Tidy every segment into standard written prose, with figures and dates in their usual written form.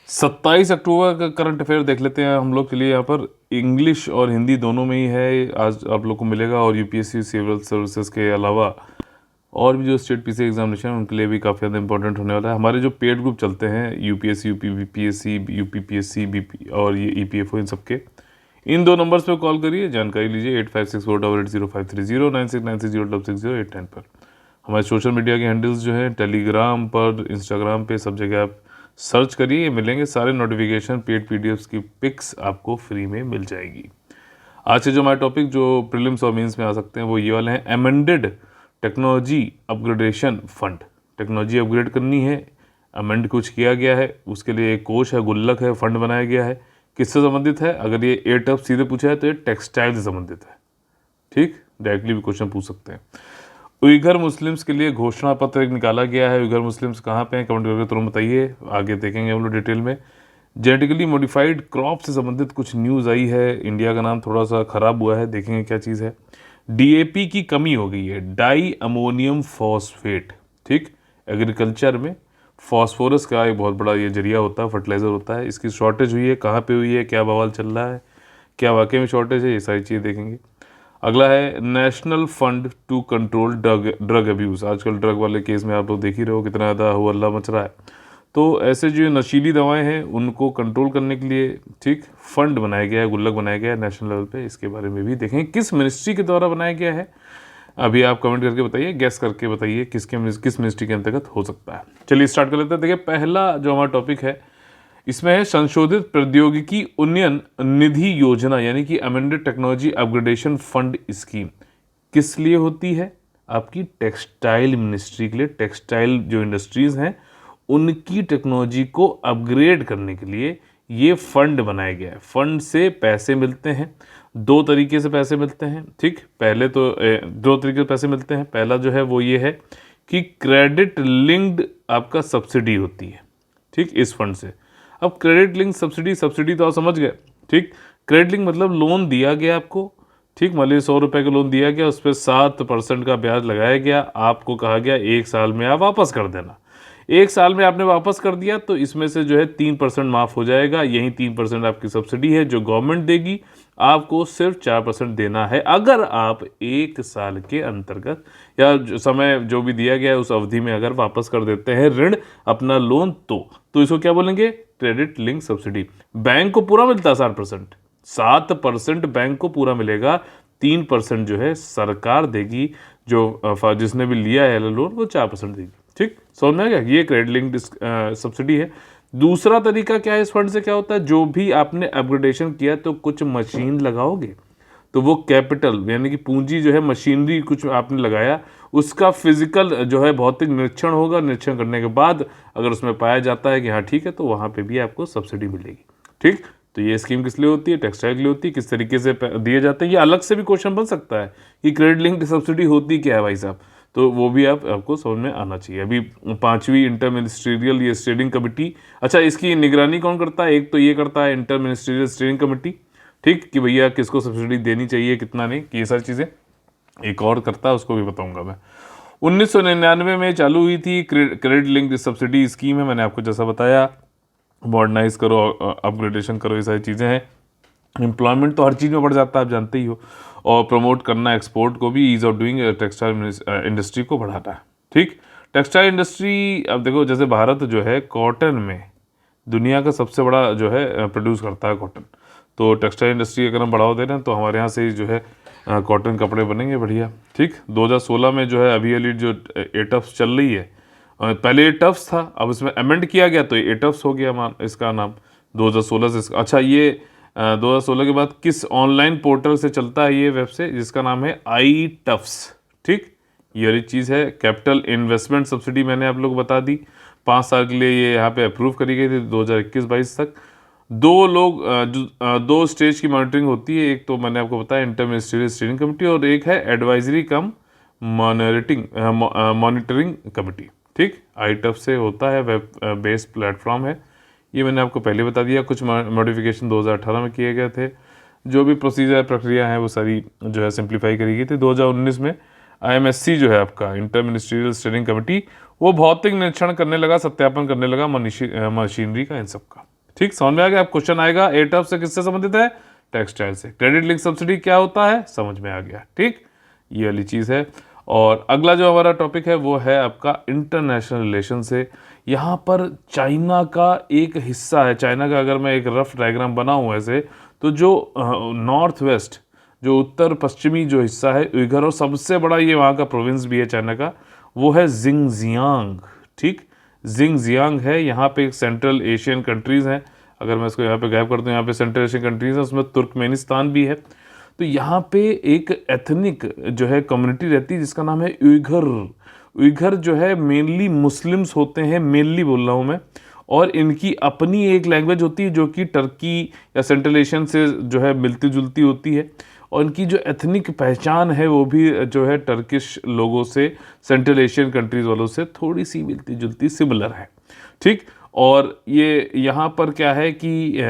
27 अक्टूबर का current affair देख लेते हैं हम लोग के लिए। यहाँ पर इंग्लिश और हिंदी दोनों में ही है, आज आप लोग को मिलेगा। और यूपीएससी सिविल सर्विसेज के अलावा और भी जो स्टेट पीसी एग्जामिनेशन उनके लिए भी काफ़ी ज़्यादा इंपॉर्टेंट होने वाला है। हमारे जो पेड ग्रुप चलते हैं UPSC, UP BPSC, UP PSC, BP और ये ईपीएफओ, इन सबके इन 2 नंबर्स पे कॉल करिए, जानकारी लीजिए 8564880530, 9696066089 पर। हमारे सोशल मीडिया के हैंडल्स जो हैं टेलीग्राम पर, इंस्टाग्राम पे, सब जगह आप सर्च करिए, ये मिलेंगे सारे नोटिफिकेशन। पेड पीडीएफ्स की पिक्स आपको फ्री में मिल जाएगी। आज से जो हमारे टॉपिक जो प्रीलिम्स और मेंस में आ सकते हैं वो ये वाले हैं। Amended technology upgradation fund, technology upgrade करनी है, अमेंड कुछ किया गया है, उसके लिए एक कोष है, गुल्लक है, फंड बनाया गया है। किससे संबंधित है? अगर ये ए टफ सीधे पूछा है तो ये टेक्सटाइल से संबंधित है। ठीक, डायरेक्टली भी क्वेश्चन पूछ सकते हैं। उइगर मुस्लिम्स के लिए घोषणा पत्र एक निकाला गया है। उइगर मुस्लिम्स कहाँ पे हैं? कमेंट करके तुरंत बताइए, आगे देखेंगे हम लोग डिटेल में। जेनेटिकली मॉडिफाइड क्रॉप से संबंधित कुछ न्यूज़ आई है। इंडिया का नाम थोड़ा सा खराब हुआ है, देखेंगे क्या चीज़ है। डीएपी की कमी हो गई है, डाई अमोनियम फॉस्फेट। ठीक, एग्रीकल्चर में फॉस्फोरस का एक बहुत बड़ा ये जरिया होता है, फर्टिलाइजर होता है। इसकी शॉर्टेज हुई है, कहाँ पे हुई है, क्या बवाल चल रहा है, क्या वाकई में शॉर्टेज है, ये सारी चीज़ें देखेंगे। अगला है national fund to control drug abuse. आजकल ड्रग वाले केस में आप लोग देख ही रहे हो कितना ज़्यादा हो हल्ला मच रहा है। तो ऐसे जो नशीली दवाएं हैं उनको कंट्रोल करने के लिए ठीक फंड बनाया गया है, गुल्लक बनाया गया है नेशनल लेवल पे। इसके बारे में भी देखेंगे किस मिनिस्ट्री के द्वारा बनाया गया है। अभी आप कमेंट करके बताइए, गैस करके बताइए किस मिनिस्ट्री के अंतर्गत हो सकता है। चलिए स्टार्ट कर लेते हैं। देखिए पहला जो हमारा टॉपिक है इसमें है संशोधित प्रौद्योगिकी उन्नयन निधि योजना, यानी कि amended technology upgradation fund scheme. किस लिए होती है? आपकी टेक्सटाइल मिनिस्ट्री के लिए। टेक्सटाइल जो इंडस्ट्रीज हैं उनकी टेक्नोलॉजी को अपग्रेड करने के लिए ये फंड बनाया गया है। फंड से पैसे मिलते हैं, 2 तरीके से पैसे मिलते हैं। ठीक, पहले तो 2 तरीके से पैसे मिलते हैं। पहला जो है वो ये है कि क्रेडिट लिंक्ड आपका सब्सिडी होती है। ठीक, इस फंड से। अब क्रेडिट लिंक सब्सिडी तो आप समझ गए। ठीक, क्रेडिट लिंक मतलब लोन दिया गया आपको। ठीक, मान लीजिए 100 रुपये का लोन दिया गया, उस पर 7% का ब्याज लगाया गया, आपको कहा गया 1 साल में आप वापस कर देना। 1 साल में आपने वापस कर दिया तो इसमें से जो है 3% माफ़ हो जाएगा। यही 3% आपकी सब्सिडी है जो गवर्नमेंट देगी, आपको सिर्फ 4% देना है अगर आप 1 साल के अंतर्गत या समय जो भी दिया गया है उस अवधि में अगर वापस कर देते हैं ऋण अपना लोन तो इसको क्या बोलेंगे? Credit link subsidy. बैंक को पूरा मिलता है 7%। 7% बैंक को पूरा मिलेगा, 3% जो है सरकार देगी, जो जिसने भी लिया है लोन वो 4% देगी। ठीक, समझ में आ गया? ये क्रेडिट लिंक सब्सिडी है। दूसरा तरीका क्या है इस फंड से? क्या होता है, जो भी आपने अपग्रेडेशन किया तो कुछ मशीन लगाओगे तो वो कैपिटल यानी कि पूंजी जो है, मशीनरी कुछ आपने लगाया, उसका फिजिकल जो है भौतिक निरीक्षण होगा। निरीक्षण करने के बाद अगर उसमें पाया जाता है कि हाँ ठीक है तो वहाँ पे भी आपको सब्सिडी मिलेगी। ठीक, तो ये स्कीम किस लिए होती है? टेक्सटाइल के लिए होती है। किस तरीके से दिए जाते हैं ये अलग से भी क्वेश्चन बन सकता है कि क्रेडिट लिंक सब्सिडी होती क्या है भाई साहब, तो वो भी आपको समझ में आना चाहिए। अभी 5वीं इंटर मिनिस्ट्रियल ये स्टीयरिंग कमेटी, अच्छा इसकी निगरानी कौन करता है? एक तो ये करता है इंटर मिनिस्ट्रियल स्टीयरिंग कमेटी। ठीक, कि भैया किसको सब्सिडी देनी चाहिए कितना नहीं, कि ये सारी चीज़ें एक और करता है, उसको भी बताऊंगा मैं। 1999 में चालू हुई थी क्रेडिट लिंक सब्सिडी स्कीम है। मैंने आपको जैसा बताया, मॉडर्नाइज करो, अपग्रेडेशन करो, ये सारी चीज़ें हैं। एम्प्लॉयमेंट तो हर चीज़ में बढ़ जाता है, आप जानते ही हो। और प्रमोट करना एक्सपोर्ट को भी, ease of doing textile industry को बढ़ाता है। ठीक, टेक्सटाइल इंडस्ट्री, अब देखो जैसे भारत जो है कॉटन में दुनिया का सबसे बड़ा जो है प्रोड्यूस करता है कॉटन। तो टेक्सटाइल इंडस्ट्री अगर हम बढ़ावा दे रहे हैं तो हमारे यहाँ से ही जो है कॉटन कपड़े बनेंगे बढ़िया। ठीक, 2016 में जो है अभी वाली जो एटफ्स चल रही है, पहले ये टफ्स था, अब इसमें अमेंड किया गया तो ये टफ्स हो गया इसका नाम 2016 से। अच्छा, ये 2016 के बाद किस ऑनलाइन पोर्टल से चलता है ये वेब से, जिसका नाम है आई टफ्स। ठीक, ये वाली चीज़ है। कैपिटल इन्वेस्टमेंट सब्सिडी मैंने आप लोग बता दी, 5 साल के लिए ये यहाँ पे अप्रूव करी गई थी 2021-22 तक। 2 स्टेज की मॉनिटरिंग होती है। एक तो मैंने आपको बताया इंटर मिनिस्ट्रियल स्टीयरिंग कमेटी, और एक है एडवाइजरी कम मॉनिटरिंग कमेटी। ठीक, आईटफ से होता है, वेब बेस्ड प्लेटफॉर्म है। ये मैंने आपको पहले बता दिया। कुछ मॉडिफिकेशन 2018 में किए गए थे। जो भी प्रोसीजर प्रक्रिया है वो सारी जो है सिंप्लीफाई करी गई थी। 2019 में आईएमएससी जो है आपका इंटर मिनिस्ट्रियल स्टीयरिंग कमेटी, वो भौतिक निरीक्षण करने लगा, सत्यापन करने लगा मशीनरी का, इन सब का। ठीक, समझ में आ गया। अब क्वेश्चन आएगा ए टर्फ से किससे संबंधित है, टेक्सटाइल से। क्रेडिट लिंक सब्सिडी क्या होता है, समझ में आ गया। ठीक, ये वाली चीज़ है। और अगला जो हमारा टॉपिक है वो है आपका इंटरनेशनल रिलेशन से। यहाँ पर चाइना का एक हिस्सा है, चाइना का अगर मैं एक रफ डायग्राम बनाऊँ ऐसे, तो जो नॉर्थ वेस्ट, जो उत्तर पश्चिमी जो हिस्सा है उइगर, और सबसे बड़ा ये वहाँ का प्रोविंस भी है चाइना का, वो है जिंगजियांग। ठीक, जिंगजियांग है। यहाँ पे एक सेंट्रल एशियन कंट्रीज़ हैं, अगर मैं इसको यहाँ पे गायब कर दूँ, यहाँ पे सेंट्रल एशियन कंट्रीज़ हैं, उसमें तुर्कमेनिस्तान भी है। तो यहाँ पे एक एथनिक जो है कम्युनिटी रहती है जिसका नाम है उइगर। उइगर जो है मेनली मुस्लिम्स होते हैं, मेनली बोल रहा हूँ मैं, और इनकी अपनी एक लैंग्वेज होती है जो कि टर्की या सेंट्रल एशियन से जो है मिलती जुलती होती है, और इनकी जो एथनिक पहचान है वो भी जो है टर्किश लोगों से, सेंट्रल एशियन कंट्रीज़ वालों से थोड़ी सी मिलती जुलती, सिमिलर है। ठीक, और ये यहाँ पर क्या है कि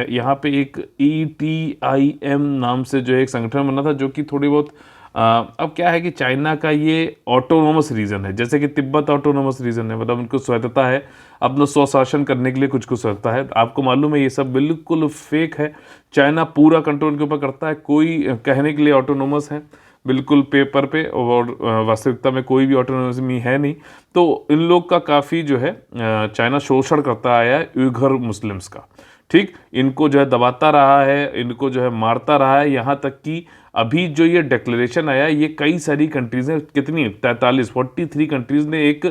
यहाँ पे एक ETIM नाम से जो एक संगठन बना था, जो कि थोड़ी बहुत अब क्या है कि चाइना का ये ऑटोनोमस रीजन है, जैसे कि तिब्बत ऑटोनोमस रीजन है, मतलब उनको स्वायत्तता है, अपना स्वशासन करने के लिए कुछ कुछ स्वायत्तता है। आपको मालूम है ये सब बिल्कुल फेक है। चाइना पूरा कंट्रोल उनके ऊपर करता है, कोई कहने के लिए ऑटोनोमस है बिल्कुल पेपर पे, और वास्तविकता में कोई भी ऑटोनोमी है नहीं। तो इन लोग का काफ़ी जो है चाइना शोषण करता आया है उइगर मुस्लिम्स का। ठीक, इनको जो है दबाता रहा है, इनको जो है मारता रहा है, यहाँ तक कि अभी जो ये डिक्लेरेशन आया, ये कई सारी कंट्रीज़ ने, कितनी 43 कंट्रीज़ ने एक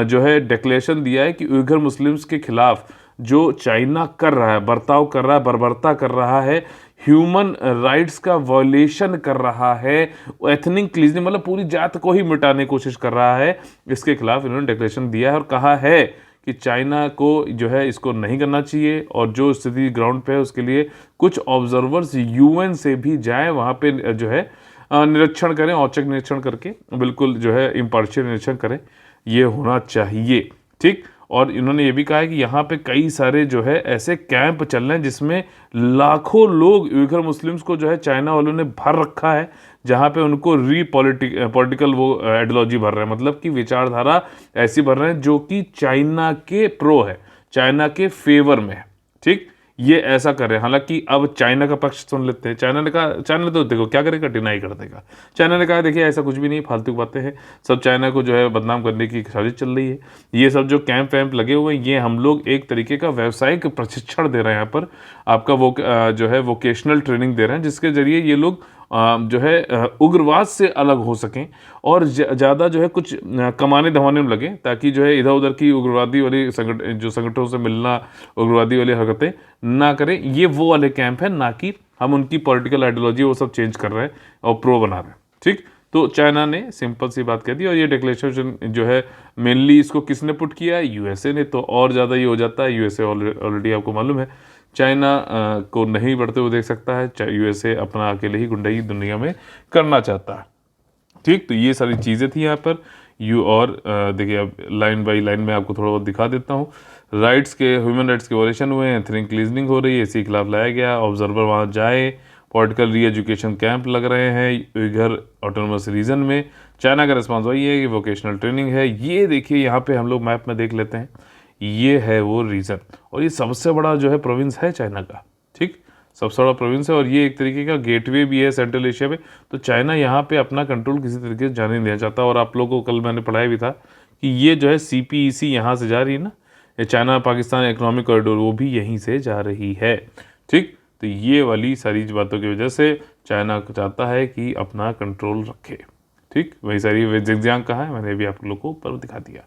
जो है डिक्लेरेशन दिया है कि उइगर मुस्लिम्स के खिलाफ जो चाइना कर रहा है, बर्ताव कर रहा है, बर्बरता कर रहा है, ह्यूमन राइट्स का वॉयलेशन कर रहा है, एथनिक क्लीजिंग मतलब पूरी जात को ही मिटाने की कोशिश कर रहा है, इसके खिलाफ इन्होंने डिक्लेरेशन दिया है और कहा है कि चाइना को जो है इसको नहीं करना चाहिए, और जो स्थिति ग्राउंड पे है उसके लिए कुछ ऑब्जर्वर्स UN से भी जाएं, वहाँ पे जो है निरीक्षण करें, औचक निरीक्षण करके बिल्कुल जो है इम्पार्शियल निरीक्षण करें, ये होना चाहिए। ठीक, और इन्होंने ये भी कहा है कि यहाँ पे कई सारे जो है ऐसे कैंप चल रहे हैं जिसमें लाखों लोग उइगर मुस्लिम्स को जो है चाइना वालों ने भर रखा है, जहाँ पे उनको पॉलिटिकल वो आइडियोलॉजी भर रहे हैं, मतलब कि विचारधारा ऐसी भर रहे हैं जो कि चाइना के प्रो है, चाइना के फेवर में है। ठीक, ये ऐसा कर रहे हैं। हालांकि अब चाइना का पक्ष सुन लेते हैं। चाइना ने कहा, चाइना ने तो देखो क्या करेगा, डिनाई कर देगा। चाइना ने कहा देखिए ऐसा कुछ भी नहीं, फालतू की बातें हैं, सब चाइना को जो है बदनाम करने की साजिश चल रही है। ये सब जो कैंप वैम्प लगे हुए हैं, ये हम लोग एक तरीके का व्यावसायिक प्रशिक्षण दे रहे हैं, यहाँ पर आपका वो जो है वोकेशनल ट्रेनिंग दे रहे हैं, जिसके जरिए ये लोग जो है उग्रवाद से अलग हो सकें और ज़्यादा जो है कुछ कमाने धमाने में लगे, ताकि जो है इधर उधर की उग्रवादी वाली संगठनों से मिलना, उग्रवादी वाली हरकतें ना करें। ये वो वाले कैंप हैं, ना कि हम उनकी पॉलिटिकल आइडियोलॉजी वो सब चेंज कर रहे हैं और प्रो बना रहे हैं। ठीक, तो चाइना ने सिंपल सी बात कह दी, और ये डिक्लेरेशन जो है मेनली इसको किसने पुट किया है, USA ने। तो और ज़्यादा ये हो जाता है, USA ऑलरेडी आपको मालूम है चाइना को नहीं बढ़ते हुए देख सकता है, USA अपना अकेले ही गुंडाई दुनिया में करना चाहता है। ठीक, तो ये सारी चीज़ें थी यहाँ पर और देखिए अब लाइन बाई लाइन में आपको थोड़ा बहुत दिखा देता हूँ। राइट्स के, ह्यूमन राइट्स के वॉयलेशन हुए हैं, एथनिक क्लीजनिंग हो रही है, इसी के खिलाफ लाया गया, ऑब्जर्वर वहाँ जाए, पॉलिटिकल री एजुकेशन कैंप लग रहे हैं उइगर ऑटोनोमस रीजन में। चाइना का रिस्पॉन्स वही है कि वोकेशनल ट्रेनिंग है। ये देखिए यहाँ पे हम लोग मैप में देख लेते हैं, ये है वो रीजन, और ये सबसे बड़ा जो है प्रोविंस है चाइना का। ठीक, सबसे बड़ा प्रोविंस है, और ये एक तरीके का गेटवे भी है सेंट्रल एशिया में। तो चाइना यहाँ पे अपना कंट्रोल किसी तरीके से जाने नहीं देना चाहता। और आप लोगों को कल मैंने पढ़ाया भी था कि ये जो है CPEC यहाँ से जा रही है ना, ये चाइना पाकिस्तान इकोनॉमिक कॉरिडोर, वो भी यहीं से जा रही है। ठीक, तो ये वाली सारी बातों की वजह से चाइना चाहता है कि अपना कंट्रोल रखे। ठीक, वही सारी जिंगजियांग कहा है, मैंने भी आप लोगों को ऊपर दिखा दिया।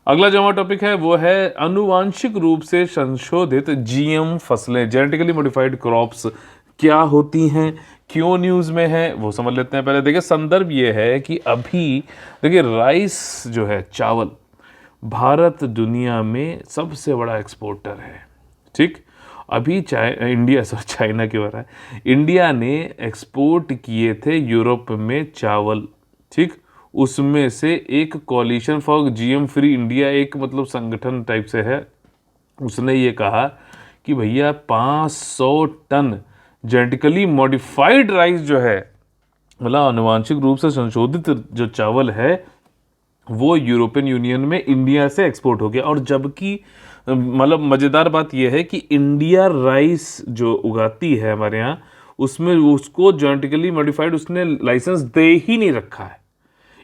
अगला जो हमारा टॉपिक है वो है अनुवांशिक रूप से संशोधित GM फसलें, जेनेटिकली मॉडिफाइड क्रॉप्स क्या होती हैं, क्यों न्यूज़ में है, वो समझ लेते हैं। पहले देखिए संदर्भ ये है कि अभी देखिए राइस जो है, चावल, भारत दुनिया में सबसे बड़ा एक्सपोर्टर है। ठीक, अभी चाइना क्यों हो रहा है, इंडिया ने एक्सपोर्ट किए थे यूरोप में चावल। ठीक, उसमें से एक coalition for GM free India, एक मतलब संगठन टाइप से है, उसने ये कहा कि भैया 500 टन जेनेटिकली मॉडिफाइड राइस जो है, मतलब आनुवांशिक रूप से संशोधित जो चावल है, वो यूरोपियन यूनियन में इंडिया से एक्सपोर्ट हो गया। और जबकि मतलब मज़ेदार बात यह है कि इंडिया राइस जो उगाती है हमारे यहाँ, उसमें उसको जेनेटिकली मॉडिफाइड उसने लाइसेंस दे ही नहीं रखा है।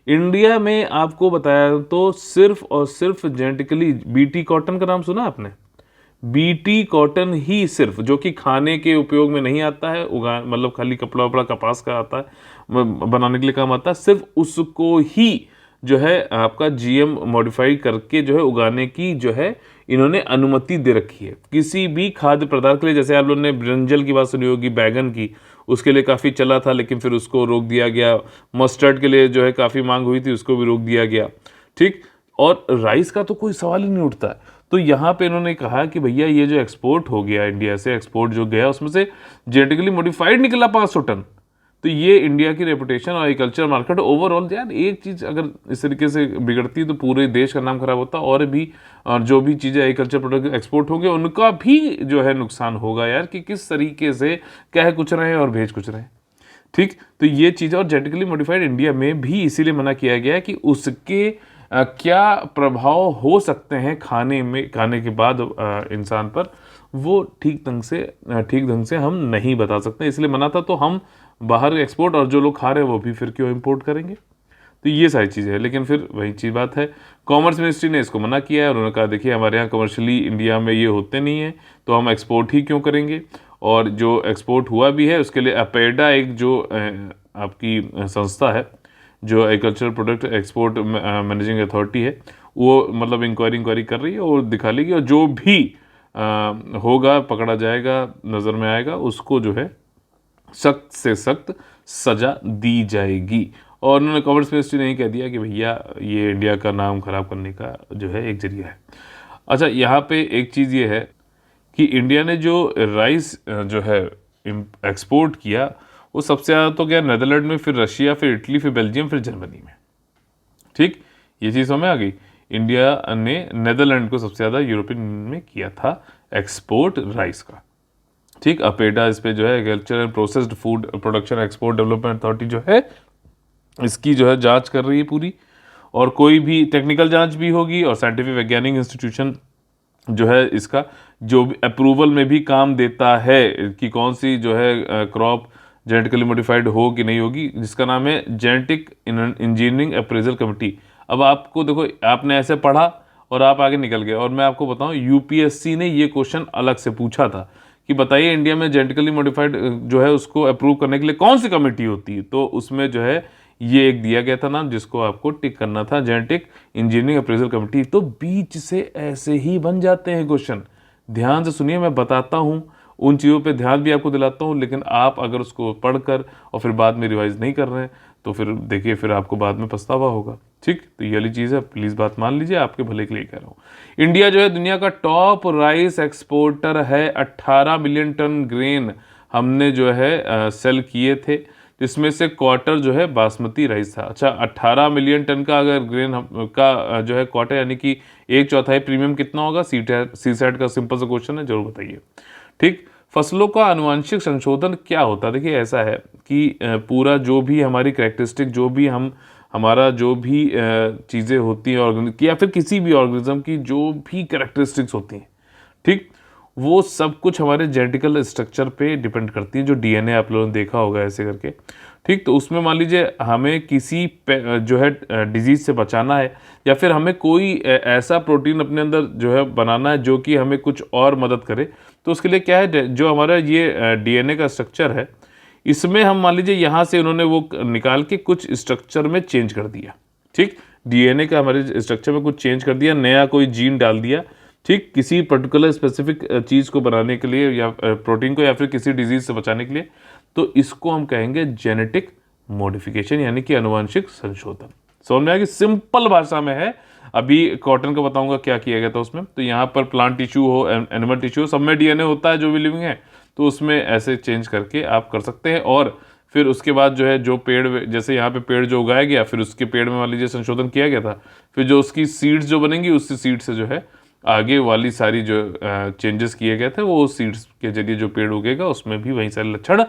इंडिया में आपको बताया तो सिर्फ और सिर्फ जेनेटिकली बीटी कॉटन का नाम सुना आपने? बीटी कॉटन ही सिर्फ, जो कि खाने के उपयोग में नहीं आता है, उगा मतलब खाली कपड़ा वपड़ा कपास का आता है, बनाने के लिए काम आता है, सिर्फ उसको ही जो है आपका जीएम मॉडिफाई करके जो है उगाने की जो है इन्होंने अनुमति दे रखी है। किसी भी खाद्य पदार्थ के लिए, जैसे आप लोगों ने ब्रिंजल की बात सुनी होगी, बैगन की, उसके लिए काफ़ी चला था लेकिन फिर उसको रोक दिया गया। मस्टर्ड के लिए जो है काफ़ी मांग हुई थी, उसको भी रोक दिया गया। ठीक, और राइस का तो कोई सवाल ही नहीं उठता है। तो यहाँ पे इन्होंने कहा कि भैया ये जो एक्सपोर्ट हो गया इंडिया से, एक्सपोर्ट जो गया उसमें से जेनेटिकली मॉडिफाइड निकला 500 टन। तो ये इंडिया की रेपुटेशन और एग्रीकल्चर मार्केट ओवरऑल, यार एक चीज़ अगर इस तरीके से बिगड़ती है तो पूरे देश का नाम खराब होता, और भी जो भी चीज़ें एग्रीकल्चर प्रोडक्ट एक्सपोर्ट होंगे उनका भी जो है नुकसान होगा यार, कि किस तरीके से कह कुछ रहे हैं और भेज कुछ रहे हैं। ठीक, तो ये चीज़, और जेनेटिकली मॉडिफाइड इंडिया में भी इसीलिए मना किया गया है कि उसके क्या प्रभाव हो सकते हैं खाने के बाद इंसान पर, वो ठीक ढंग से हम नहीं बता सकते, इसलिए मना था। तो हम बाहर एक्सपोर्ट, और जो लोग खा रहे हैं वो भी फिर क्यों इंपोर्ट करेंगे? तो ये सारी चीज़ें हैं। लेकिन फिर वही चीज़ बात है, कॉमर्स मिनिस्ट्री ने इसको मना किया है, और उन्होंने कहा देखिए हमारे यहाँ कमर्शियली इंडिया में ये होते नहीं है, तो हम एक्सपोर्ट ही क्यों करेंगे। और जो एक्सपोर्ट हुआ भी है उसके लिए अपेडा एक जो आपकी संस्था है, जो agricultural product export managing authority है, वो मतलब इंक्वायरी कर रही है और दिखा लेगी, और जो भी होगा पकड़ा जाएगा, नज़र में आएगा, उसको जो है सख्त से सख्त सज़ा दी जाएगी। और उन्होंने कॉमर्स मिनिस्ट्री ने ही कह दिया कि भैया ये इंडिया का नाम खराब करने का जो है एक जरिया है। अच्छा, यहाँ पे एक चीज़ ये है कि इंडिया ने जो राइस जो है एक्सपोर्ट किया, वो सबसे ज़्यादा तो क्या नेदरलैंड में, फिर रशिया, फिर इटली, फिर बेल्जियम, फिर जर्मनी में। ठीक, ये चीज़ समझ आ गई। इंडिया ने नेदरलैंड को सबसे ज़्यादा यूरोपियन में किया था एक्सपोर्ट राइस का। ठीक, अपेडा इस पे जो है agriculture and processed food production export development authority जो है इसकी जो है जांच कर रही है पूरी, और कोई भी टेक्निकल जांच भी होगी, और साइंटिफिक वैज्ञानिक इंस्टीट्यूशन जो है इसका जो भी अप्रूवल में भी काम देता है कि कौन सी जो है क्रॉप जेनेटिकली मॉडिफाइड हो कि नहीं होगी, जिसका नाम है जेनेटिक इंजीनियरिंग अप्रेजल कमेटी। अब आपको देखो, आपने ऐसे पढ़ा और आप आगे निकल गए, और मैं आपको बताऊं यूपीएससी ने ये क्वेश्चन अलग से पूछा था कि बताइए इंडिया में जेनेटिकली मॉडिफाइड जो है उसको अप्रूव करने के लिए कौन सी कमेटी होती है। तो उसमें जो है ये एक दिया गया था नाम, जिसको आपको टिक करना था, जेनेटिक इंजीनियरिंग अप्रेजल कमेटी। तो बीच से ऐसे ही बन जाते हैं क्वेश्चन। ध्यान से सुनिए, मैं बताता हूँ, उन चीज़ों पे ध्यान भी आपको दिलाता हूँ, लेकिन आप अगर उसको पढ़कर और फिर बाद में रिवाइज नहीं कर रहे हैं तो फिर देखिए, फिर आपको बाद में पछतावा होगा। ठीक, तो ये वाली चीज़ है, प्लीज़ बात मान लीजिए, आपके भले के लिए कह रहा हूँ। इंडिया जो है दुनिया का टॉप राइस एक्सपोर्टर है। 18 मिलियन टन ग्रेन हमने जो है सेल किए थे, जिसमें से क्वार्टर जो है बासमती राइस था। अच्छा, 18 मिलियन टन का अगर ग्रेन का जो है क्वार्टर, यानी कि 1/4 प्रीमियम कितना होगा? सीसैट का सिंपल सा क्वेश्चन है, जरूर बताइए। ठीक, फसलों का आनुवंशिक संशोधन क्या होता है? देखिए ऐसा है कि पूरा जो भी हमारी कैरेक्टरिस्टिक, जो भी हमारा जो भी चीज़ें होती हैं ऑर्गेनिक या फिर किसी भी ऑर्गेनिज्म की जो भी कैरेक्टरिस्टिक्स होती हैं, ठीक, वो सब कुछ हमारे जेनेटिकल स्ट्रक्चर पे डिपेंड करती है। जो डीएनए आप लोगों ने देखा होगा ऐसे करके, ठीक, तो उसमें मान लीजिए हमें किसी जो है डिजीज़ से बचाना है, या फिर हमें कोई ऐसा प्रोटीन अपने अंदर जो है बनाना है जो कि हमें कुछ और मदद करे, तो उसके लिए क्या है, जो हमारा ये डीएनए का स्ट्रक्चर है, इसमें हम मान लीजिए यहाँ से उन्होंने वो निकाल के कुछ स्ट्रक्चर में चेंज कर दिया। ठीक, डीएनए का हमारे स्ट्रक्चर में कुछ चेंज कर दिया, नया कोई जीन डाल दिया। ठीक, किसी पर्टिकुलर स्पेसिफिक चीज़ को बनाने के लिए, या प्रोटीन को, या फिर किसी डिजीज से बचाने के लिए, तो इसको हम कहेंगे जेनेटिक मॉडिफिकेशन, यानी कि आनुवंशिक संशोधन। समझ में आएगी? सिंपल भाषा में है। अभी कॉटन का बताऊंगा क्या किया गया था उसमें। तो यहाँ पर प्लांट टिश्यू हो, एनिमल टिश्यू हो, सब में डीएनए होता है जो भी लिविंग है, तो उसमें ऐसे चेंज करके आप कर सकते हैं। और फिर उसके बाद जो है, जो पेड़, जैसे यहाँ पे पेड़ जो उगाया गया, फिर उसके पेड़ में मान लीजिए संशोधन किया गया था, फिर जो उसकी सीड्स जो बनेंगी, उस सीड से जो है आगे वाली सारी जो चेंजेस किए गए थे, वो सीड्स के जरिए जो पेड़ उगेगा उसमें भी वही सारे लक्षण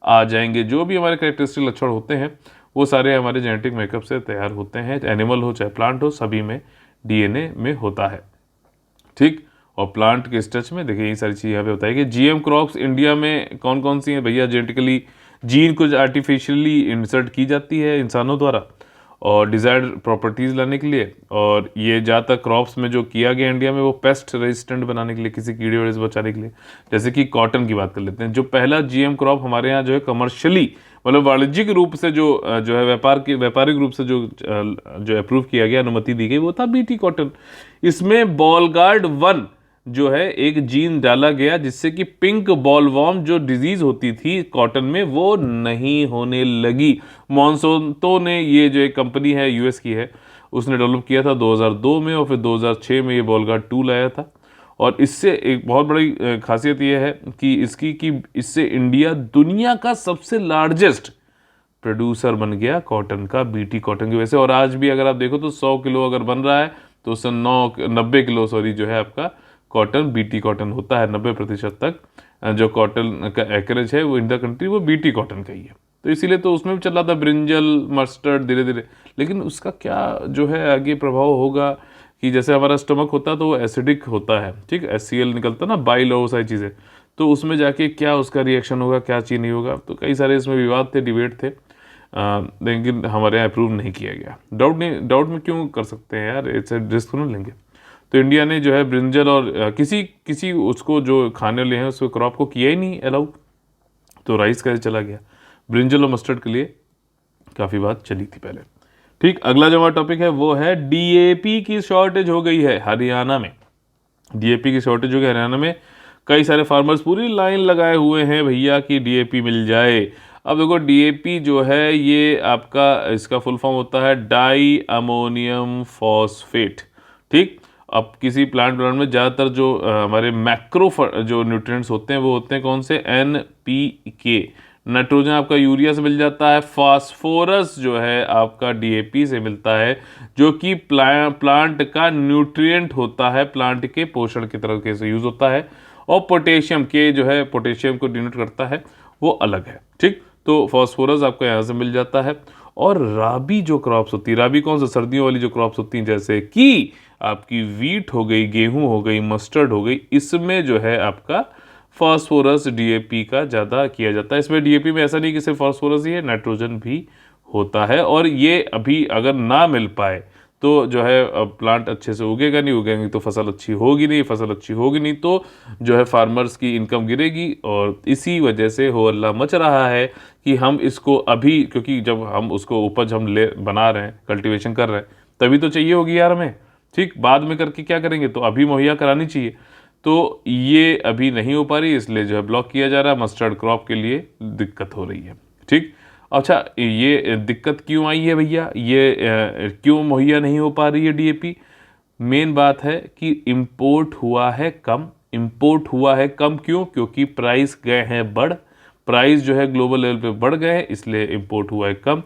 आ जाएंगे। जो भी हमारे कैरेक्टरिस्टिक लक्षण होते हैं वो सारे हमारे जेनेटिक मेकअप से तैयार होते हैं। एनिमल हो चाहे प्लांट हो, सभी में डीएनए में होता है। ठीक, और प्लांट के स्ट्रक्चर में देखिए ये सारी चीज़ यहाँ पे बताई कि जीएम क्रॉप्स इंडिया में कौन कौन सी हैं भैया। जेनेटिकली जीन कुछ आर्टिफिशियली इंसर्ट की जाती है इंसानों द्वारा और डिज़ायर्ड प्रॉपर्टीज़ लाने के लिए, और ये ज़्यादातर क्रॉप्स में जो किया गया इंडिया में वो पेस्ट रेजिस्टेंट बनाने के लिए, किसी कीड़े वेड़े से बचाने के लिए। जैसे कि कॉटन की बात कर लेते हैं, जो पहला जीएम क्रॉप हमारे यहाँ जो है कमर्शियली मतलब वाणिज्यिक रूप से जो है व्यापारिक रूप से जो अप्रूव किया गया, अनुमति दी गई, वो था बीटी कॉटन। इसमें बॉलगार्ड 1 जो है एक जीन डाला गया जिससे कि पिंक बॉलवॉर्म जो डिजीज होती थी कॉटन में वो नहीं होने लगी। मॉन्सोंतो ने, ये जो एक कंपनी है यूएस की है, उसने डेवलप किया था 2002 में और फिर 2006 में ये बॉलगार्ड 2 लाया था। और इससे एक बहुत बड़ी खासियत ये है कि इससे इंडिया दुनिया का सबसे लार्जेस्ट प्रोड्यूसर बन गया कॉटन का, बीटी कॉटन की वजह से। और आज भी अगर आप देखो तो 100 किलो अगर बन रहा है तो उससे 90 किलो जो है आपका कॉटन बीटी कॉटन होता है। 90% तक जो कॉटन का एकरेज है वो इन द कंट्री वो बीटी कॉटन का ही है। तो इसीलिए तो उसमें भी चल रहा था ब्रिंजल, मस्टर्ड धीरे धीरे। लेकिन उसका क्या जो है आगे प्रभाव होगा कि जैसे हमारा स्टमक होता है तो वो एसिडिक होता है, ठीक, HCl निकलता ना, बाइल और वो सारी चीज़ें, तो उसमें जाके क्या उसका रिएक्शन होगा, क्या चीज़ नहीं होगा। तो कई सारे इसमें विवाद थे, डिबेट थे, लेकिन हमारे यहाँ अप्रूव नहीं किया गया। डाउट में क्यों कर सकते हैं यार, इट्स रिस्क नहीं लेंगे। तो इंडिया ने जो है ब्रिंजल और किसी उसको जो खाने वाले हैं उसको क्रॉप को किया ही नहीं अलाउ, तो राइस कैसे चला गया। ब्रिंजल और मस्टर्ड के लिए काफ़ी बात चली थी पहले। ठीक, अगला जो हमारा टॉपिक है वो है डीएपी की शॉर्टेज हो गई है हरियाणा में। डीएपी की शॉर्टेज हो गई हरियाणा में। कई सारे फार्मर्स पूरी लाइन लगाए हुए हैं भैया कि डीएपी मिल जाए। अब देखो डीएपी जो है ये आपका, इसका फुल फॉर्म होता है डाई अमोनियम फॉस्फेट। ठीक, अब किसी प्लांट में ज़्यादातर जो हमारे मैक्रो जो न्यूट्रिएंट्स होते हैं वो होते हैं कौन से, NPK। नाइट्रोजन आपका यूरिया से मिल जाता है। फास्फोरस जो है आपका डीएपी से मिलता है, जो कि प्लांट का न्यूट्रिएंट होता है, प्लांट के पोषण की तरह से यूज होता है। और पोटेशियम के जो है पोटेशियम को डिनोट करता है, वो अलग है। ठीक, तो फास्फोरस आपको यहाँ से मिल जाता है। और राबी जो क्रॉप्स होती है, राबी कौन सा, सर्दियों वाली जो क्रॉप्स होती हैं, जैसे कि आपकी वीट हो गई, गेहूं हो गई, मस्टर्ड हो गई, इसमें जो है आपका फास्फोरस डीएपी का ज़्यादा किया जाता है। इसमें डीएपी में ऐसा नहीं कि सिर्फ फास्फोरस ही है, नाइट्रोजन भी होता है। और ये अभी अगर ना मिल पाए तो जो है प्लांट अच्छे से उगेगा नहीं, उगेंगे तो फसल अच्छी होगी नहीं, फसल अच्छी होगी नहीं तो जो है फार्मर्स की इनकम गिरेगी। और इसी वजह से हो हल्ला मच रहा है कि हम इसको अभी, क्योंकि जब हम उसको उपज हम बना रहे हैं, कल्टीवेशन कर रहे हैं, तभी तो चाहिए होगी यार हमें। ठीक, बाद में करके क्या करेंगे, तो अभी मुहैया करानी चाहिए। तो ये अभी नहीं हो पा रही, इसलिए जो है ब्लॉक किया जा रहा है। मस्टर्ड क्रॉप के लिए दिक्कत हो रही है। ठीक, अच्छा ये दिक्कत क्यों आई है भैया, ये क्यों मुहैया नहीं हो पा रही है डीएपी। मेन बात है कि इंपोर्ट हुआ है कम। इंपोर्ट हुआ है कम क्यों, क्योंकि प्राइस गए हैं बढ़, प्राइस जो है ग्लोबल लेवल पे बढ़ गए हैं, इसलिए इंपोर्ट हुआ है कम।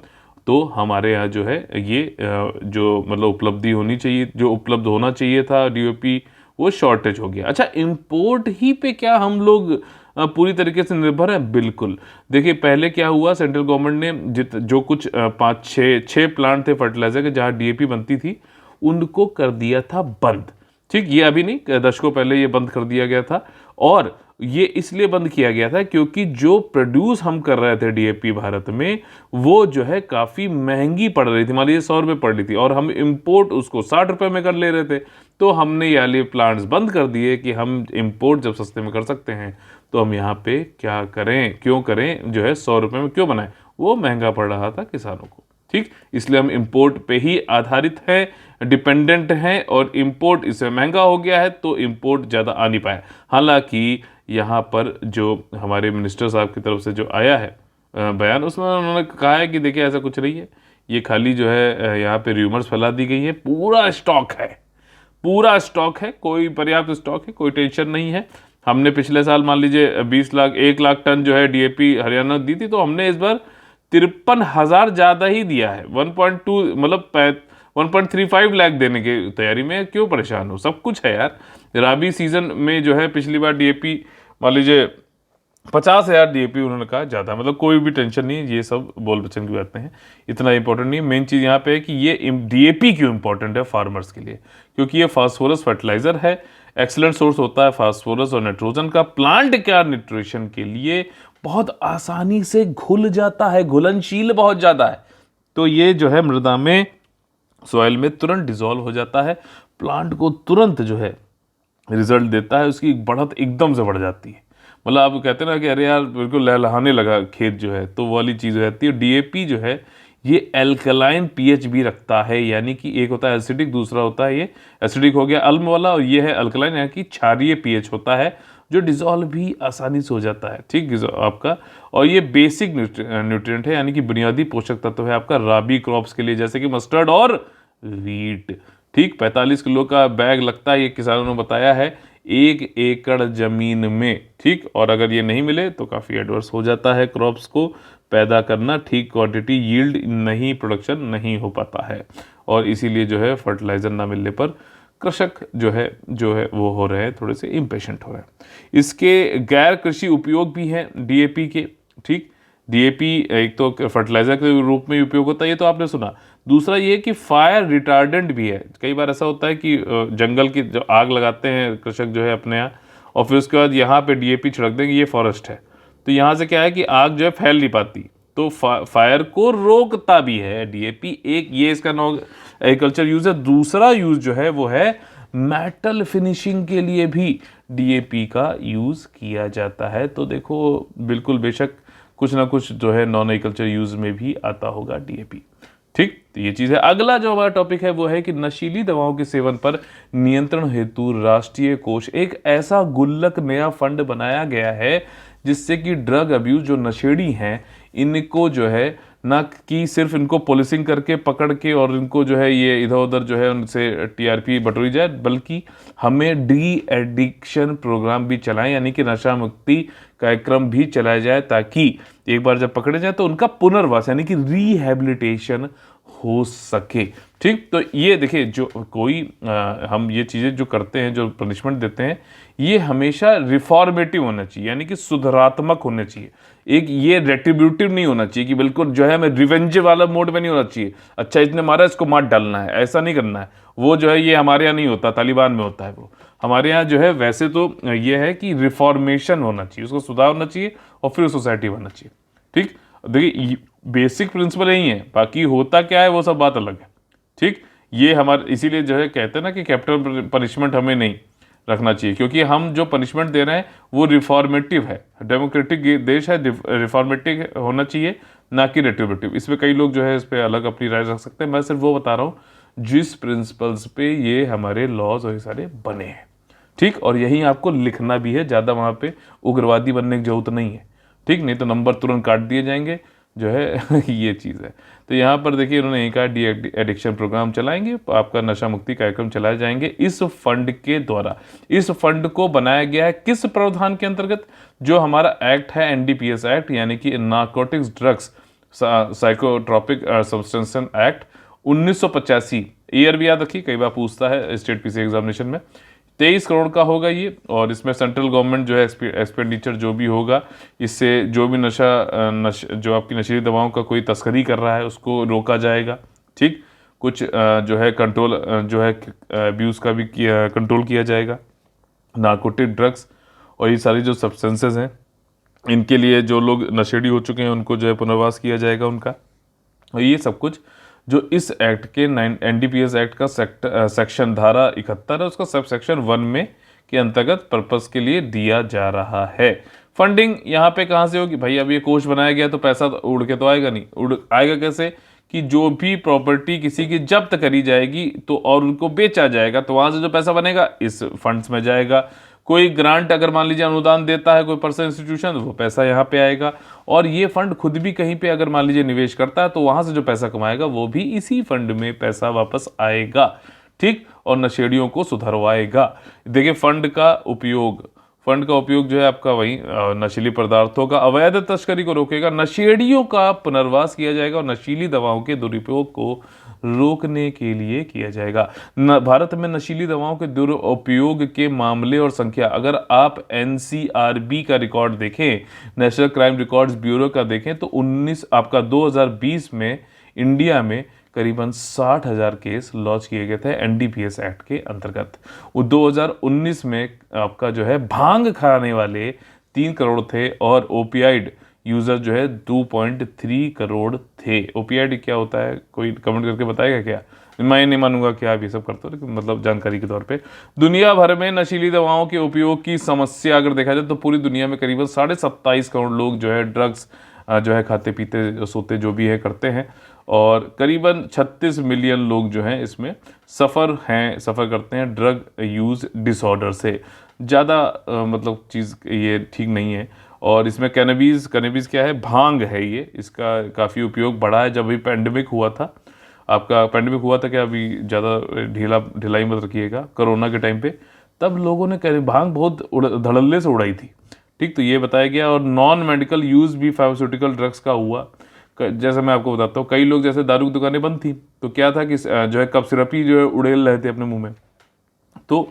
तो हमारे यहाँ जो है ये जो मतलब उपलब्धि होनी चाहिए, जो उपलब्ध होना चाहिए था डीएपी, वो शॉर्टेज हो गया। अच्छा, इंपोर्ट ही पे क्या हम लोग पूरी तरीके से निर्भर है? बिल्कुल। देखिए पहले क्या हुआ, सेंट्रल गवर्नमेंट ने जो कुछ 5-6 प्लांट थे फर्टिलाइजर के जहाँ डीएपी बनती थी, उनको कर दिया था बंद। ठीक, ये अभी नहीं, दशकों पहले ये बंद कर दिया गया था। और ये इसलिए बंद किया गया था क्योंकि जो प्रोड्यूस हम कर रहे थे डीएपी भारत में, वो जो है काफ़ी महंगी पड़ रही थी। मान लीजिए 100 रुपये पड़ रही थी और हम इंपोर्ट उसको 60 रुपये में कर ले रहे थे। तो हमने ये वाले प्लांट्स बंद कर दिए कि हम इंपोर्ट जब सस्ते में कर सकते हैं तो हम यहाँ पे क्या करें, क्यों करें, जो है 100 रुपये में क्यों बनाएं, वो महंगा पड़ रहा था किसानों को। ठीक, इसलिए हम इंपोर्ट पे ही आधारित हैं, डिपेंडेंट हैं, और इंपोर्ट इससे महंगा हो गया है तो इंपोर्ट ज़्यादा आ नहीं पाया। हालांकि यहाँ पर जो हमारे मिनिस्टर साहब की तरफ से जो आया है बयान, उसमें उन्होंने कहा है कि देखिए ऐसा कुछ नहीं है, ये खाली जो है यहाँ पे र्यूमर्स फैला दी गई है, पूरा स्टॉक है, पूरा स्टॉक है, कोई पर्याप्त स्टॉक है, कोई टेंशन नहीं है। हमने पिछले साल मान लीजिए 1 लाख टन जो है डीएपी हरियाणा दी थी, तो हमने इस बार 53,000 ज़्यादा ही दिया है। 1.2 मतलब 1.35 लाख देने की तैयारी में। क्यों परेशान हो, सब कुछ है यार। राबी सीजन में जो है पिछली बार डीएपी मान लीजिए 50,000 डीएपी उन्होंने कहा ज़्यादा, मतलब कोई भी टेंशन नहीं है, ये सब बोल बच्चन की बातें हैं, इतना इंपॉर्टेंट नहीं है। मेन चीज़ यहाँ पे है कि ये डीएपी क्यों इंपॉर्टेंट है फार्मर्स के लिए, क्योंकि ये फास्फोरस फर्टिलाइजर है, एक्सीलेंट सोर्स होता है फास्फोरस और नाइट्रोजन का। प्लांट क्या न्यूट्रिशन के लिए बहुत आसानी से घुल जाता है, घुलनशील बहुत ज़्यादा है, तो ये जो है मृदा में, सॉइल में तुरंत डिसॉल्व हो जाता है। प्लांट को तुरंत जो है रिजल्ट देता है, उसकी बढ़त एकदम से बढ़ जाती है। मतलब आप कहते हैं ना कि अरे यार बिल्कुल लहलहाने लगा खेत जो है, तो वो वाली चीज़ हो जाती है। डीएपी जो है ये एल्कलाइन पीएच भी रखता है, यानी कि एक होता है एसिडिक, दूसरा होता है ये एसिडिक हो गया अल्म वाला, और ये है अल्कलाइन यानी कि क्षारीय पीएच होता है, जो डिजॉल्व भी आसानी से हो जाता है। ठीक आपका, और ये बेसिक न्यूट्रिएंट है, यानी कि बुनियादी पोषक तत्व है आपका राबी क्रॉप्स के लिए, जैसे कि मस्टर्ड और वीट। ठीक, 45 किलो का बैग लगता है, ये किसानों ने बताया है 1 एकड़ जमीन में। ठीक, और अगर ये नहीं मिले तो काफ़ी एडवर्स हो जाता है क्रॉप्स को पैदा करना, ठीक क्वांटिटी यील्ड नहीं, प्रोडक्शन नहीं हो पाता है, और इसीलिए जो है फर्टिलाइज़र ना मिलने पर कृषक जो है वो हो रहे हैं, थोड़े से इम्पेशेंट हो रहे हैं। इसके गैर कृषि उपयोग भी हैं डीएपी के। ठीक, डीएपी एक तो फर्टिलाइजर के रूप में उपयोग होता है, ये तो आपने सुना। दूसरा ये कि फायर रिटार्डेंट भी है। कई बार ऐसा होता है कि जंगल की जो आग लगाते हैं कृषक जो है अपने यहाँ, और फिर उसके बाद यहाँ पे डीएपी छिड़क देंगे, ये फॉरेस्ट है, तो यहाँ से क्या है कि आग जो है फैल नहीं पाती, तो फायर को रोकता भी है डीएपी। एक ये इसका एग्रीकल्चर यूज है। दूसरा यूज जो है वो है मेटल फिनिशिंग के लिए भी डीएपी का यूज किया जाता है। तो देखो बिल्कुल बेशक कुछ ना कुछ जो है नॉन एग्रीकल्चर यूज में भी आता होगा डीएपी। ठीक, तो ये चीज़ है। अगला जो हमारा टॉपिक है वो है कि नशीली दवाओं के सेवन पर नियंत्रण हेतु राष्ट्रीय कोष, एक ऐसा गुल्लक नया फंड बनाया गया है जिससे कि ड्रग अब्यूज जो नशेड़ी हैं इनको जो है ना कि सिर्फ इनको पुलिसिंग करके पकड़ के और इनको जो है ये इधर उधर जो है उनसे टीआरपी बटोरी जाए, बल्कि हमें डी एडिक्शन प्रोग्राम भी चलाएं, यानी कि नशा मुक्ति कार्यक्रम भी चलाया जाए, ताकि एक बार जब पकड़े जाए तो उनका पुनर्वास यानी कि रिहैबिलिटेशन हो सके। ठीक, तो ये देखिए जो कोई हम ये चीज़ें जो करते हैं, जो पनिशमेंट देते हैं, ये हमेशा रिफॉर्मेटिव होना चाहिए, यानी कि सुधारात्मक होने चाहिए। एक ये रेट्रिब्यूटिव नहीं होना चाहिए कि बिल्कुल जो है हमें रिवेंज वाला मोड में नहीं होना चाहिए, अच्छा इसने मारा इसको मार डालना है, ऐसा नहीं करना है। वो जो है ये हमारे यहाँ नहीं होता, तालिबान में होता है वो। हमारे यहाँ जो है वैसे तो ये है कि रिफॉर्मेशन होना चाहिए, उसको सुधार होना चाहिए और फिर सोसाइटी बनना चाहिए। ठीक, देखिए बेसिक प्रिंसिपल यही है, बाकी होता क्या है वो सब बात अलग है। ठीक, ये हमारे इसीलिए जो है कहते हैं ना कि कैपिटल पनिशमेंट हमें नहीं रखना चाहिए, क्योंकि हम जो पनिशमेंट दे रहे हैं वो रिफॉर्मेटिव है। डेमोक्रेटिक देश है, रिफॉर्मेटिव होना चाहिए, ना कि रेट्रिब्यूटिव। इसमें कई लोग जो है इस पर अलग अपनी राय रख सकते हैं, मैं सिर्फ वो बता रहा हूँ जिस प्रिंसिपल्स पे ये हमारे लॉज और ये सारे बने हैं। ठीक, और यही आपको लिखना भी है, ज़्यादा वहाँ पे उग्रवादी बनने की जरूरत नहीं है। ठीक, नहीं तो नंबर तुरंत काट दिए जाएंगे जो है ये चीज़ है। तो यहाँ पर देखिए उन्होंने यही कहा डी एडिक्शन प्रोग्राम चलाएंगे, आपका नशा मुक्ति कार्यक्रम चलाए जाएंगे इस फंड के द्वारा। इस फंड को बनाया गया है किस प्रावधान के अंतर्गत? जो हमारा एक्ट है एनडीपीएस एक्ट, यानी कि narcotics drugs psychotropic substance act 1985। Year भी याद रखिए, कई बार पूछता है स्टेट पीसी एग्जामिनेशन में। 23 करोड़ का होगा ये, और इसमें सेंट्रल गवर्नमेंट जो है एक्सपेंडिचर जो भी होगा, इससे जो भी जो आपकी नशीली दवाओं का कोई तस्करी कर रहा है उसको रोका जाएगा। ठीक, कुछ जो है कंट्रोल जो है अब्यूज़ का भी कंट्रोल किया जाएगा। नार्कोटिक ड्रग्स और ये सारी जो सब्सटेंसेस हैं, इनके लिए जो लोग नशेड़ी हो चुके हैं उनको जो है पुनर्वास किया जाएगा उनका। और ये सब कुछ जो इस एक्ट के एनडीपीएस एक्ट का सेक्शन धारा 71 है, उसका सब सेक्शन 1 में के अंतर्गत पर्पस के लिए दिया जा रहा है। फंडिंग यहाँ पे कहाँ से होगी भाई? अब ये कोष बनाया गया तो पैसा उड़ के तो आएगा नहीं। उड़ आएगा कैसे? कि जो भी प्रॉपर्टी किसी की जब्त करी जाएगी तो और उनको बेचा जाएगा, तो वहाँ से जो पैसा बनेगा इस फंड्स में जाएगा। कोई ग्रांट अगर मान लीजिए अनुदान देता है कोई पर्सनल इंस्टीट्यूशन, वो पैसा यहाँ पे आएगा। और ये फंड खुद भी कहीं पे अगर मान लीजिए निवेश करता है तो वहाँ से जो पैसा कमाएगा वो भी इसी फंड में पैसा वापस आएगा। ठीक, और नशेड़ियों को सुधरवाएगा। देखिए फंड का उपयोग जो है आपका वही नशीली पदार्थों का अवैध तस्करी को रोकेगा, नशेड़ियों का पुनर्वास किया जाएगा और नशीली दवाओं के दुरुपयोग को रोकने के लिए किया जाएगा। भारत में नशीली दवाओं के दुरुपयोग के मामले और संख्या, अगर आप एनसीआरबी का रिकॉर्ड देखें, नेशनल क्राइम रिकॉर्ड्स ब्यूरो का देखें, तो 2020 में इंडिया में करीबन 60,000 केस लॉन्च किए गए थे एनडीपीएस एक्ट के अंतर्गत। वो 2019 में आपका जो है भांग खाने वाले 3 करोड़ थे और ओपियाइड यूज़र जो है 2.3 करोड़ थे। ओपियाइड क्या होता है, कोई कमेंट करके बताएगा क्या? मैं नहीं मानूंगा कि आप ये सब करते हो, लेकिन मतलब जानकारी के तौर पे दुनिया भर में नशीली दवाओं के उपयोग की समस्या अगर देखा जाए तो पूरी दुनिया में करीबन 27.5 करोड़ लोग जो है ड्रग्स जो है खाते पीते सोते जो भी है करते हैं, और करीबन 36 मिलियन लोग जो हैं इसमें सफ़र करते हैं ड्रग यूज़ डिसऑर्डर से। ज़्यादा मतलब चीज़ ये ठीक नहीं है। और इसमें कैनबीज क्या है, भांग है ये, इसका काफ़ी उपयोग बढ़ा है। जब भी पैंडेमिक हुआ था, आपका पैंडेमिक हुआ था क्या, अभी ज़्यादा ढिलाई मत रखिएगा, कोरोना के टाइम पे तब लोगों ने भांग बहुत धड़ल्ले से उड़ाई थी। ठीक, तो ये बताया गया। और नॉन मेडिकल यूज़ भी फार्मास्यूटिकल ड्रग्स का हुआ। जैसे मैं आपको बताता हूँ, कई लोग जैसे दारू की दुकानें बंद थी तो क्या था कि जो है कप सिरप ही जो है उड़ेल रहे थे अपने मुंह में। तो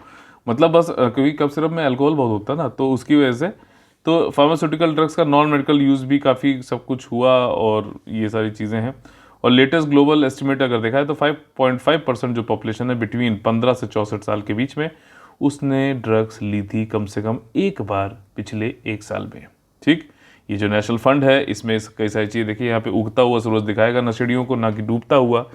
मतलब बस क्योंकि कप सिरप में अल्कोहल बहुत होता है ना, तो उसकी वजह से तो फार्मास्यूटिकल ड्रग्स का नॉन मेडिकल यूज़ भी काफ़ी सब कुछ हुआ, और ये सारी चीज़ें हैं। और लेटेस्ट ग्लोबल एस्टिमेट अगर देखा है तो 5.5% जो पॉपुलेशन है बिटवीन 15 से 64 साल के बीच में, उसने ड्रग्स ली थी कम से कम एक बार पिछले 1 साल में। ठीक, ये जो नेशनल फंड है इसमें कई सारी चीज़ें देखिए, यहाँ पे उगता हुआ सूरज दिखाएगा नशेड़ियों को, ना कि डूबता हुआ।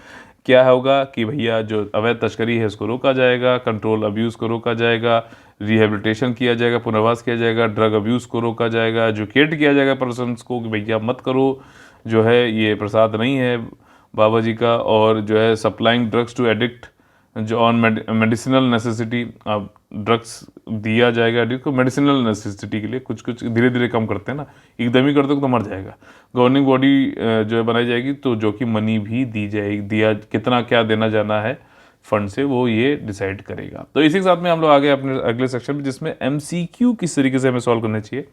क्या होगा कि भैया जो अवैध तस्करी है इसको रोका जाएगा, कंट्रोल अब्यूज़ को रोका जाएगा, रिहेबिलिटेशन किया जाएगा, पुनर्वास किया जाएगा, ड्रग अब्यूज़ को रोका जाएगा, एजुकेट किया जाएगा पर्सन्स को कि भैया मत करो, जो है ये प्रसाद नहीं है बाबा जी का। और जो है सप्लाइंग ड्रग्स टू एडिक्ट जो ऑन मेडिसिनल नेसेसिटी, अब ड्रग्स दिया जाएगा एडिक्ट को मेडिसिनल नेसेसिटी के लिए, कुछ कुछ धीरे धीरे कम करते हैं ना, एकदम ही कर दो तो मर जाएगा। गवर्निंग बॉडी जो है बनाई जाएगी, तो जो कि मनी भी दी जाएगी, दिया कितना क्या देना जाना है फंड से वो ये डिसाइड करेगा। तो इसी के साथ में हम लोग आगे अपने अगले सेक्शन में, जिसमें MCQ किस तरीके से हमें सॉल्व करना चाहिए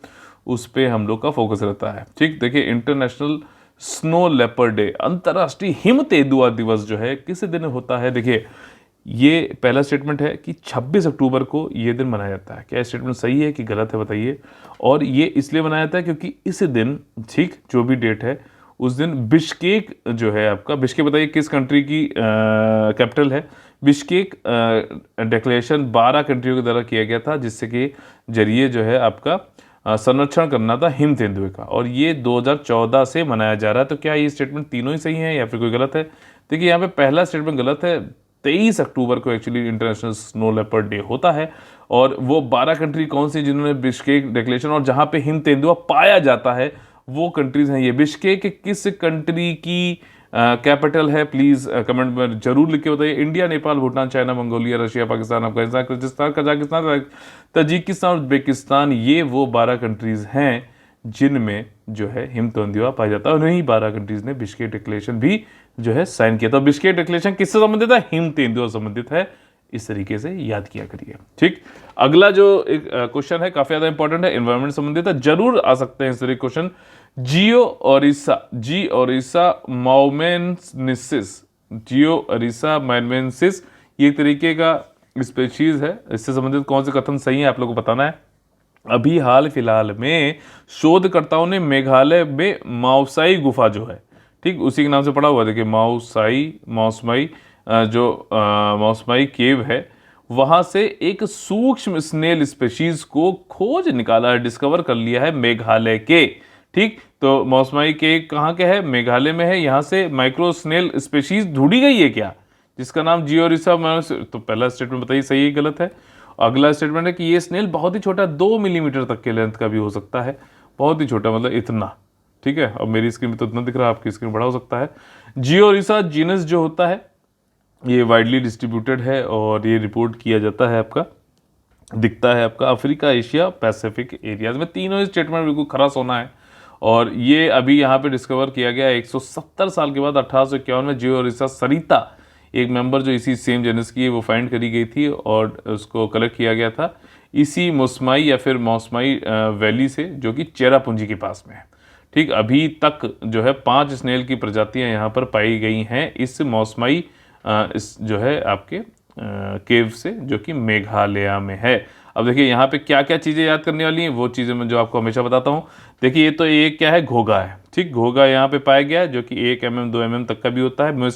उस पर हम लोग का फोकस रहता है। ठीक, देखिए इंटरनेशनल स्नो लेपर्ड डे, अंतर्राष्ट्रीय हिम तेंदुआ दिवस जो है किस दिन होता है? देखिए ये पहला स्टेटमेंट है कि 26 अक्टूबर को ये दिन मनाया जाता है। क्या स्टेटमेंट सही है कि गलत है बताइए? और ये इसलिए मनाया जाता है क्योंकि इस दिन, ठीक, जो भी डेट है उस दिन बिश्केक जो है आपका, बिश्केक बताइए किस कंट्री की कैपिटल है? बिश्केक डिक्लेरेशन 12 कंट्रियों के द्वारा किया गया था, जिससे कि जरिए जो है आपका संरक्षण करना था हिम तेंदुए का, और ये 2014 से मनाया जा रहा है। तो क्या ये स्टेटमेंट तीनों ही सही है या फिर कोई गलत है? देखिए यहाँ पे पहला स्टेटमेंट गलत है। 23 अक्टूबर को actually international snow leopard day होता है, और वो 12 कंट्री कौन सी जिन्होंने बिश्केक डिक्लेरेशन और जहाँ पे हिम तेंदुआ पाया जाता है वो कंट्रीज हैं ये। बिश्केक किस कंट्री की कैपिटल है? प्लीज़ कमेंट में जरूर लिख के बताइए। India, Nepal, Bhutan, China, Mongolia, Russia, Pakistan, Afghanistan, Kyrgyzstan, Kazakhstan, Tajikistan, Uzbekistan, ये वो 12 कंट्रीज़ हैं जिनमें जो है हिम तेंदुआ पाया जाता है। और उन्हीं 12 कंट्रीज़ ने बिश्केक डिक्लेरेशन भी जो है साइन किया था। बिश्केक डिक्लेरेशन किससे संबंधित है? हिम तेंदुआ संबंधित है। इस तरीके से याद किया करिए। ठीक, अगला जो एक क्वेश्चन है काफ़ी ज़्यादा इंपॉर्टेंट है, इन्वायरमेंट संबंधित है, जरूर आ सकते हैं इस तरीके क्वेश्चन। जियो ओरिसा माउमेंसिस, जियो ओरिसा माउमेंसिस, ये एक तरीके का स्पीशीज है। इससे संबंधित कौन से कथन सही है आप लोगों को बताना है। अभी हाल फिलहाल में शोधकर्ताओं ने मेघालय में माउसाई गुफा जो है, ठीक, उसी के नाम से पढ़ा हुआ, देखिए माउसमाई जो माउसमाई केव है, वहां से एक सूक्ष्म स्नेल स्पीशीज को खोज निकाला है, डिस्कवर कर लिया है मेघालय के। ठीक, तो माउसमाई के कहाँ के है? मेघालय में है। यहाँ से माइक्रो स्नेल स्पीशीज ढूंढी गई है क्या, जिसका नाम जियोरिसा। तो पहला स्टेटमेंट बताइए सही है गलत है। अगला स्टेटमेंट है कि ये स्नेल बहुत ही छोटा, 2 मिलीमीटर तक के लेंथ का भी हो सकता है, बहुत ही छोटा मतलब इतना। ठीक है, अब मेरी स्क्रीन में तो इतना दिख रहा है, आपकी स्क्रीन बड़ा हो सकता है। जियोरिसा जीनस जो होता है ये वाइडली डिस्ट्रीब्यूटेड है, और ये रिपोर्ट किया जाता है आपका, दिखता है आपका अफ्रीका, एशिया, पैसिफिक एरियाज में। तीनों ही स्टेटमेंट बिल्कुल खरा सोना है। और ये अभी यहाँ पे डिस्कवर किया गया 170 साल के बाद 1851 में। जियोरिसा सरिता एक मेंबर जो इसी सेम जेनस की है वो फाइंड करी गई थी, और उसको कलेक्ट किया गया था इसी मौसमाई या फिर मौसमाई वैली से, जो कि चेरापूंजी के पास में है। ठीक, अभी तक जो है 5 स्नेल की प्रजातियां यहाँ पर पाई गई हैं इस मौसमाई इस जो है आपके केव से, जो कि मेघालय में है। अब देखिए यहाँ पे क्या क्या चीज़ें याद करने वाली हैं, वो चीज़ें मैं जो आपको हमेशा बताता हूँ। देखिए ये तो एक क्या है, घोगा है, ठीक, घोगा यहाँ पे पाया गया जो कि 1 mm 2 mm तक का भी होता है।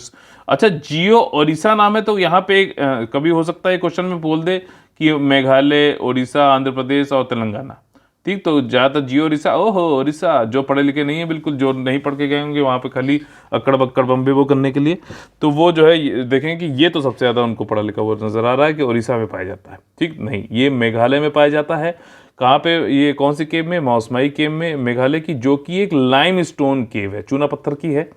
अच्छा, जियो ओडिशा नाम है, तो यहाँ पे कभी हो सकता है क्वेश्चन में बोल दे कि मेघालय, उड़ीसा, आंध्र प्रदेश और तेलंगाना, ठीक। तो ज़्यादातर जियो ओडिशा, ओहो ओडिशा, जो पढ़े लिखे नहीं है बिल्कुल, जो नहीं पढ़ के गए होंगे वहाँ पे खाली अक्कड़ बक्कड़ बम्बे वो करने के लिए, तो वो जो है देखेंगे कि ये तो सबसे ज़्यादा उनको पढ़ा लिखा हुआ नज़र आ रहा है कि उड़ीसा में पाया जाता है, ठीक। नहीं, ये मेघालय में पाया जाता है। कहाँ पे, ये कौन सी केव में, मौसमाई केव में मेघालय की, जो कि एक लाइम स्टोन केव है, चूना पत्थर की है।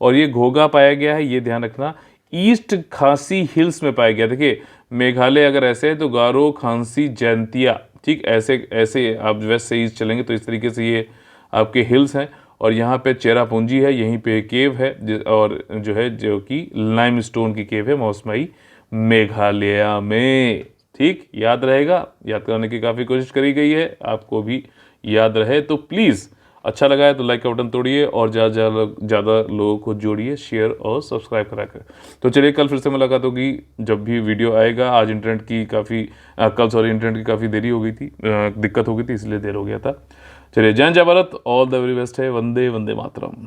और ये घोगा पाया गया है, ये ध्यान रखना, ईस्ट खासी हिल्स में पाया गया। देखिए मेघालय अगर ऐसे है तो गारो, खांसी, जैंतिया, ठीक, ऐसे ऐसे आप वेस्ट से ईस्ट चलेंगे तो इस तरीके से ये आपके हिल्स हैं। और यहाँ पे चेरापूंजी है, यहीं पे केव है और जो है जो कि लाइमस्टोन की केव है मौसमाई मेघालय में, ठीक। याद रहेगा, याद कराने की काफ़ी कोशिश करी गई है, आपको भी याद रहे तो प्लीज़, अच्छा लगा है तो लाइक का बटन तोड़िए और ज़्यादा लोगों को जोड़िए, शेयर और सब्सक्राइब करा कर। तो चलिए कल फिर से मुलाकात होगी जब भी वीडियो आएगा। आज इंटरनेट की काफ़ी कल सॉरी इंटरनेट की काफ़ी देरी हो गई थी, दिक्कत हो गई थी, इसलिए देर हो गया था। चलिए, जय जय Bharat, all the very best है, वंदे वंदे मातरम।